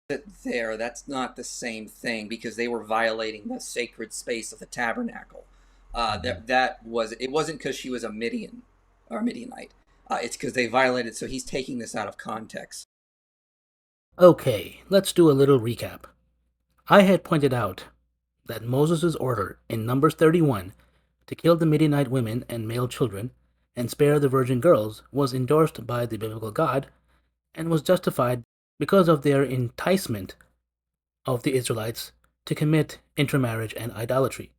There, that's not the same thing because they were violating the sacred space of the tabernacle. Mhm. That was it. Wasn't because she was a Midian or Midianite. It's because they violated. So he's taking this out of context. Okay, let's do a little recap. I had pointed out that Moses' order in Numbers 31 to kill the Midianite women and male children and spare the virgin girls was endorsed by the biblical God and was justified because of their enticement of the Israelites to commit intermarriage and idolatry.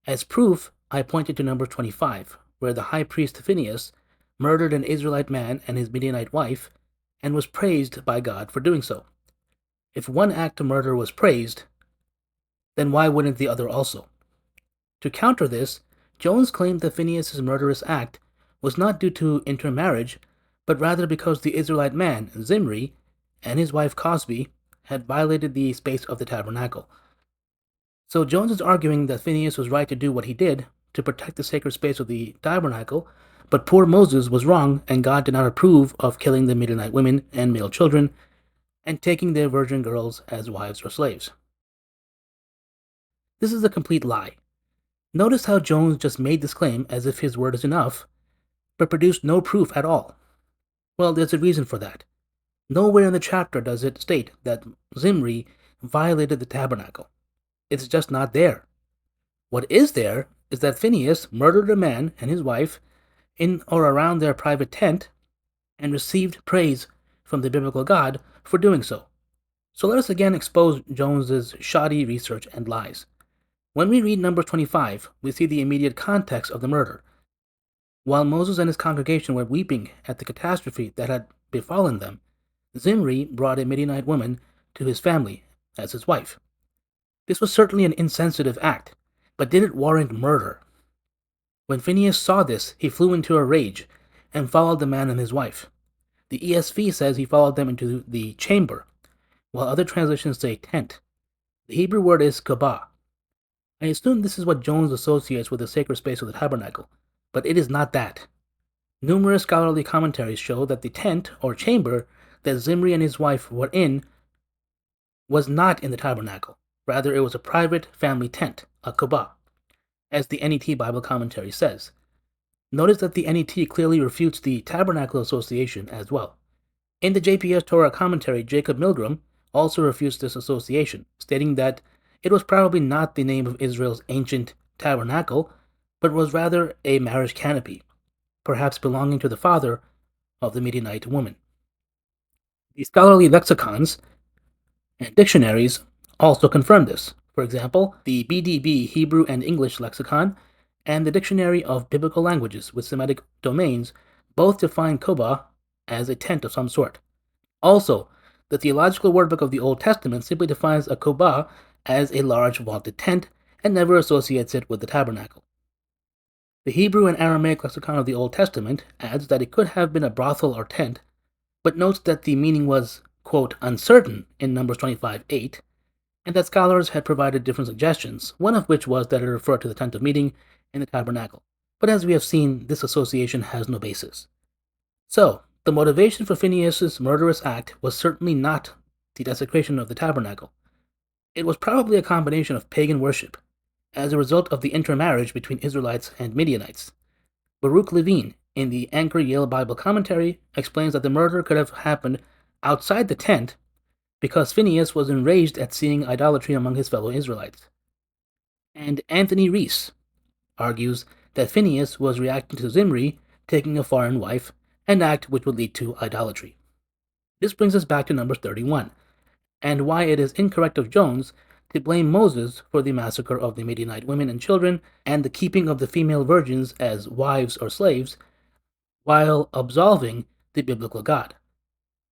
As proof, I pointed to Numbers 25, where the high priest Phinehas murdered an Israelite man and his Midianite wife and was praised by God for doing so. If one act of murder was praised, then why wouldn't the other also? To counter this, Jones claimed that Phinehas' murderous act was not due to intermarriage, but rather because the Israelite man, Zimri, and his wife Cosby had violated the space of the tabernacle. So Jones is arguing that Phinehas was right to do what he did to protect the sacred space of the tabernacle, but poor Moses was wrong and God did not approve of killing the Midianite women and male children and taking their virgin girls as wives or slaves. This is a complete lie. Notice how Jones just made this claim as if his word is enough, but produced no proof at all. Well, there's a reason for that. Nowhere in the chapter does it state that Zimri violated the tabernacle. It's just not there. What is there is that Phinehas murdered a man and his wife in or around their private tent and received praise from the biblical God for doing so. So let us again expose Jones's shoddy research and lies. When we read Numbers 25, we see the immediate context of the murder. While Moses and his congregation were weeping at the catastrophe that had befallen them, Zimri brought a Midianite woman to his family as his wife. This was certainly an insensitive act, but did it warrant murder? When Phinehas saw this, he flew into a rage and followed the man and his wife. The ESV says he followed them into the chamber, while other translations say tent. The Hebrew word is Koba. I assume this is what Jones associates with the sacred space of the tabernacle, but it is not that. Numerous scholarly commentaries show that the tent or chamber that Zimri and his wife were in was not in the tabernacle. Rather, it was a private family tent, a Koba, as the NET Bible commentary says. Notice that the NET clearly refutes the tabernacle association as well. In the JPS Torah commentary, Jacob Milgram also refutes this association, stating that it was probably not the name of Israel's ancient tabernacle, but was rather a marriage canopy, perhaps belonging to the father of the Midianite woman. The scholarly lexicons and dictionaries also confirm this. For example, the BDB Hebrew and English lexicon and the Dictionary of Biblical Languages with Semitic Domains both define Koba as a tent of some sort. Also, the Theological Wordbook of the Old Testament simply defines a Koba as a large vaulted tent and never associates it with the tabernacle. The Hebrew and Aramaic lexicon of the Old Testament adds that it could have been a brothel or tent, but notes that the meaning was, quote, uncertain in Numbers 25:8, and that scholars had provided different suggestions, one of which was that it referred to the tent of meeting in the tabernacle. But as we have seen, this association has no basis. So, the motivation for Phinehas' murderous act was certainly not the desecration of the tabernacle. It was probably a combination of pagan worship, as a result of the intermarriage between Israelites and Midianites. Baruch Levine, in the Anchor Yale Bible Commentary, explains that the murder could have happened outside the tent because Phinehas was enraged at seeing idolatry among his fellow Israelites. And Anthony Rees argues that Phinehas was reacting to Zimri taking a foreign wife, an act which would lead to idolatry. This brings us back to Numbers 31, and why it is incorrect of Jones to blame Moses for the massacre of the Midianite women and children and the keeping of the female virgins as wives or slaves, while absolving the biblical God.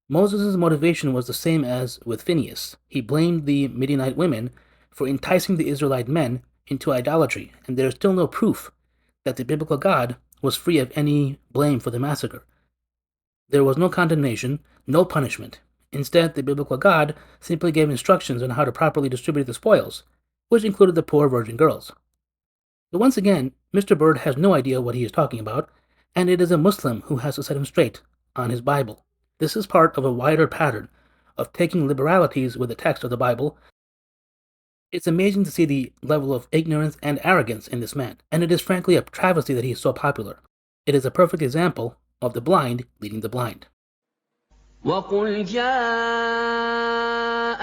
Moses' motivation was the same as with Phinehas. He blamed the Midianite women for enticing the Israelite men into idolatry, and there is still no proof that the biblical God was free of any blame for the massacre. There was no condemnation, no punishment. Instead, the biblical God simply gave instructions on how to properly distribute the spoils, which included the poor virgin girls. But once again, Mr. Bird has no idea what he is talking about, and it is a Muslim who has to set him straight on his Bible. This is part of a wider pattern of taking liberalities with the text of the Bible. It's amazing to see the level of ignorance and arrogance in this man, and it is frankly a travesty that he is so popular. It is a perfect example of the blind leading the blind. وَقُلْ جَاءَ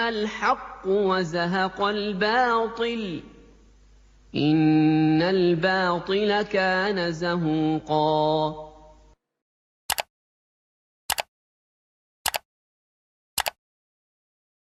الْحَقُّ وَزَهَقَ الْبَاطِلُ إِنَّ الْبَاطِلَ كَانَ زَهُوقًا